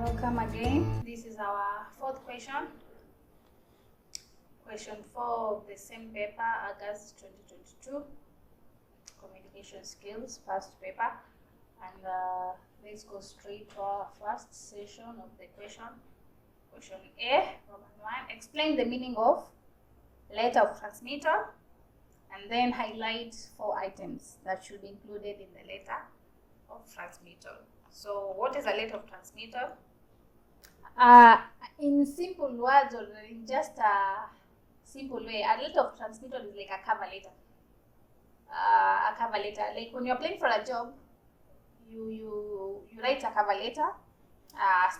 Welcome again. This is our fourth question. Question 4 of the same paper, August 2022. Communication skills, first paper. And let's go straight to our first session of the question. Question A, Roman 1. Explain the meaning of letter of transmittal and then highlight 4 items that should be included in the letter of transmittal. So what is a letter of transmittal? In simple words, or in just a simple way, a letter of transmittal is like a cover letter. A cover letter, like when you're applying for a job, you write a cover letter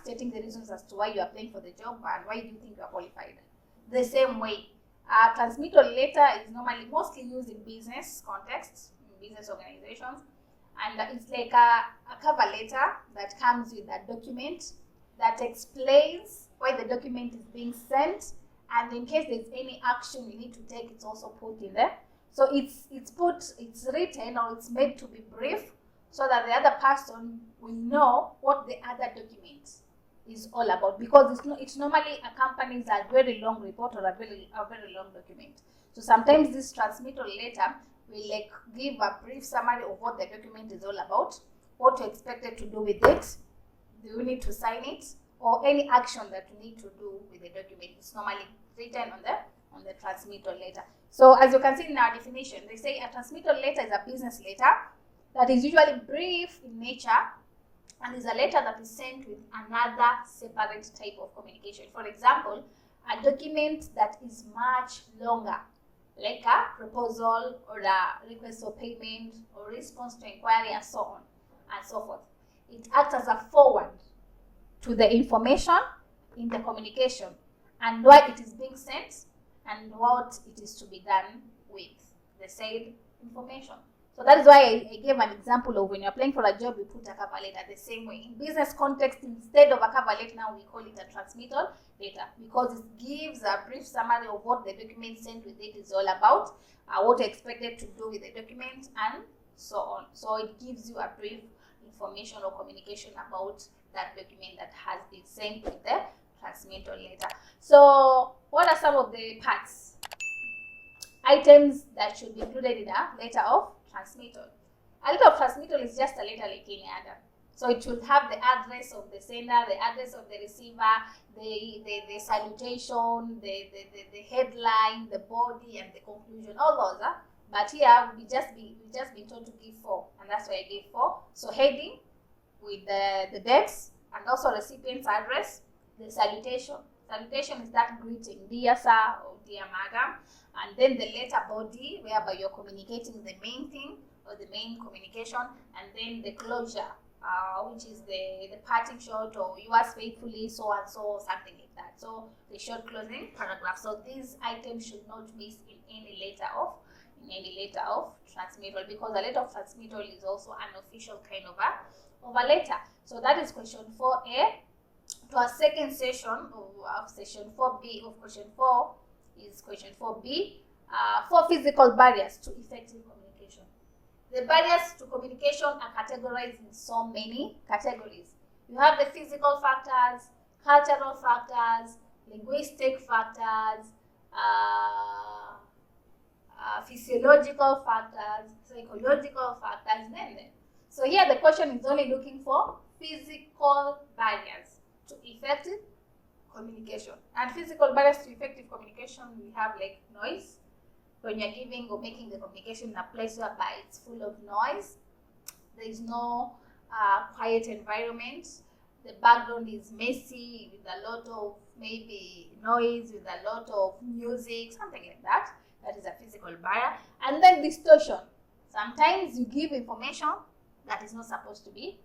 stating the reasons as to why you're applying for the job and why do you think you're qualified. The same way, a transmittal letter is normally mostly used in business contexts, in business organizations, and it's like a cover letter that comes with a document that explains why the document is being sent, and in case there's any action you need to take, it's also put in there. So it's written, or it's made to be brief so that the other person will know what the other document is all about, because it's normally accompanies a very long report or a very long document. So sometimes this transmittal letter will give a brief summary of what the document is all about, what you're expected to do with it, do you need to sign it, or any action that you need to do with the document. It's normally written on the transmittal letter. So as you can see in our definition, they say a transmittal letter is a business letter that is usually brief in nature and is a letter that is sent with another separate type of communication. For example, a document that is much longer, like a proposal or a request for payment or response to inquiry and so on and so forth. It acts as a forward to the information in the communication and why it is being sent and what it is to be done with the said information. So that is why I gave an example of when you're applying for a job, you put a cover letter the same way. In business context, instead of a cover letter, now we call it a transmittal letter because it gives a brief summary of what the document sent with it is all about, what you're expected to do with the document, and so on. So it gives you a brief information or communication about that document that has been sent with the transmittal letter. So what are some of the parts, items that should be included in a letter of transmittal? A letter of transmittal is just a letter like any other. So it should have the address of the sender, the address of the receiver, the salutation, the headline, the body, and the conclusion, all those. But here we just been told to give 4, and that's why I gave 4. So heading with the dates and also recipient's address, the salutation. Salutation is that greeting, dear sir or dear madam, and then the letter body whereby you're communicating the main thing or the main communication, and then the closure, which is the parting shot or yours faithfully, so and so, something like that. So the short closing paragraph. So these items should not miss in any letter of transmittal, because a letter of transmittal is also an official kind of a letter. So that is question 4A. To our second session of session 4B of question 4 is question 4B, 4 physical barriers to effective communication. The barriers to communication are categorized in so many categories. You have the physical factors, cultural factors, linguistic factors, physiological factors, psychological factors, then. So here the question is only looking for physical barriers to effective communication. And physical barriers to effective communication, we have like noise. When you're giving or making the communication in a place whereby it's full of noise, there is no quiet environment, the background is messy with a lot of maybe noise, with a lot of music, something like that. That is a physical barrier. And then distortion. Sometimes you give information that is not supposed to be.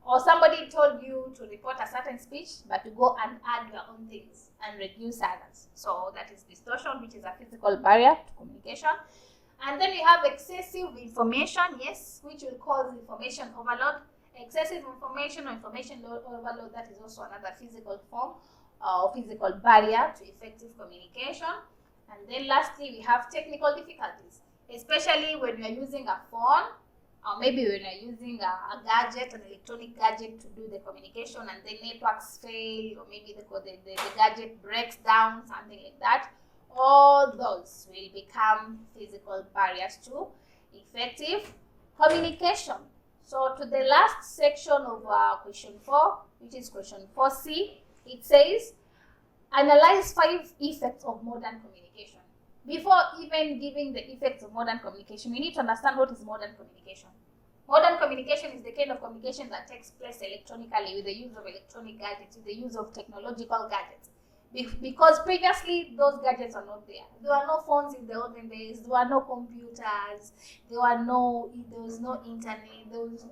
Or somebody told you to report a certain speech, but to go and add your own things and reduce others. So that is distortion, which is a physical barrier to communication. And then we have excessive information, yes, which will cause information overload. Excessive information or information overload, that is also another physical form or physical barrier to effective communication. And then lastly, we have technical difficulties, especially when you are using a phone, or maybe when you're using a gadget, an electronic gadget to do the communication, and the networks fail, or maybe the gadget breaks down, something like that. All those will become physical barriers to effective communication. So to the last section of question 4, which is question 4C, it says, analyze 5 effects of modern communication. Before even giving the effects of modern communication, we need to understand what is modern communication. Modern communication is the kind of communication that takes place electronically with the use of electronic gadgets, with the use of technological gadgets. Because previously, those gadgets are not there. There were no phones in the olden days. There were no computers. There was no internet. There was,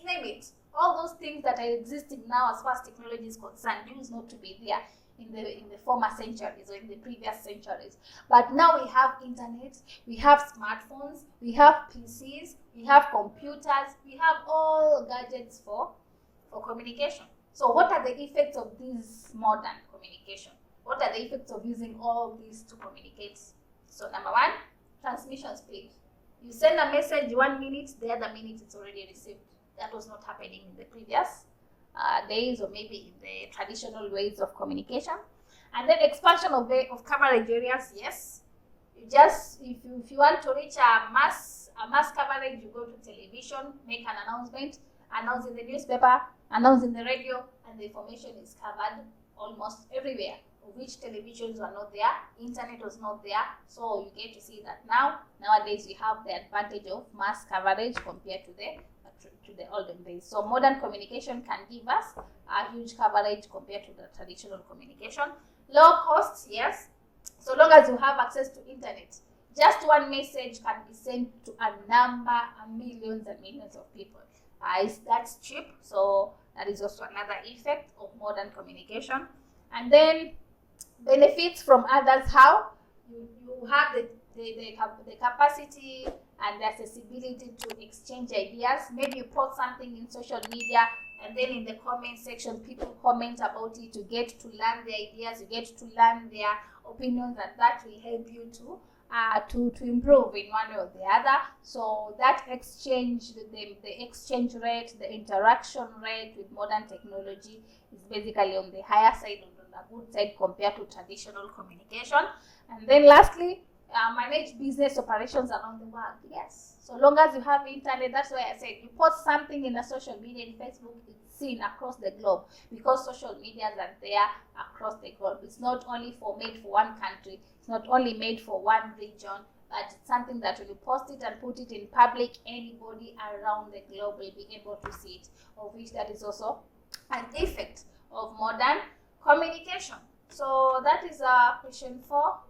name it. All those things that are existing now as far as technology is concerned used not to be there in the former centuries or in the previous centuries. But now we have internet, we have smartphones, we have PCs, we have computers, we have all gadgets for communication. So what are the effects of this modern communication? What are the effects of using all these to communicate? So number 1, transmission speed. You send a message 1 minute, the other minute it's already received. That was not happening in the previous days, or maybe in the traditional ways of communication. And then expansion of coverage areas. Yes, if you want to reach a mass coverage, you go to television, make an announcement, announce in the newspaper, announce in the radio, and the information is covered almost everywhere, of which televisions were not there, internet was not there. So you get to see that nowadays we have the advantage of mass coverage compared to the olden days. So modern communication can give us a huge coverage compared to the traditional communication. Low costs, yes. So long as you have access to internet, just one message can be sent to millions and millions of people. That's cheap. So that is also another effect of modern communication. And then benefits from others. How you have the capacity and the accessibility to exchange ideas. Maybe you post something in social media, and then in the comment section, people comment about it. You get to learn their ideas, you get to learn their opinions, and that will help you to improve in one way or the other. So that exchange, the exchange rate, the interaction rate with modern technology is basically on the higher side, on the good side compared to traditional communication. And then lastly, manage business operations around the world. Yes, so long as you have internet, that's why I said you post something in a social media, in Facebook, it's seen across the globe, because social medias are there across the globe. It's not only made for one country, it's not only made for one region, but it's something that when you post it and put it in public, anybody around the globe will be able to see it, of which that is also an effect of modern communication. So that is question 4.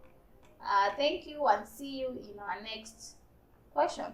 Thank you, and see you in our next question.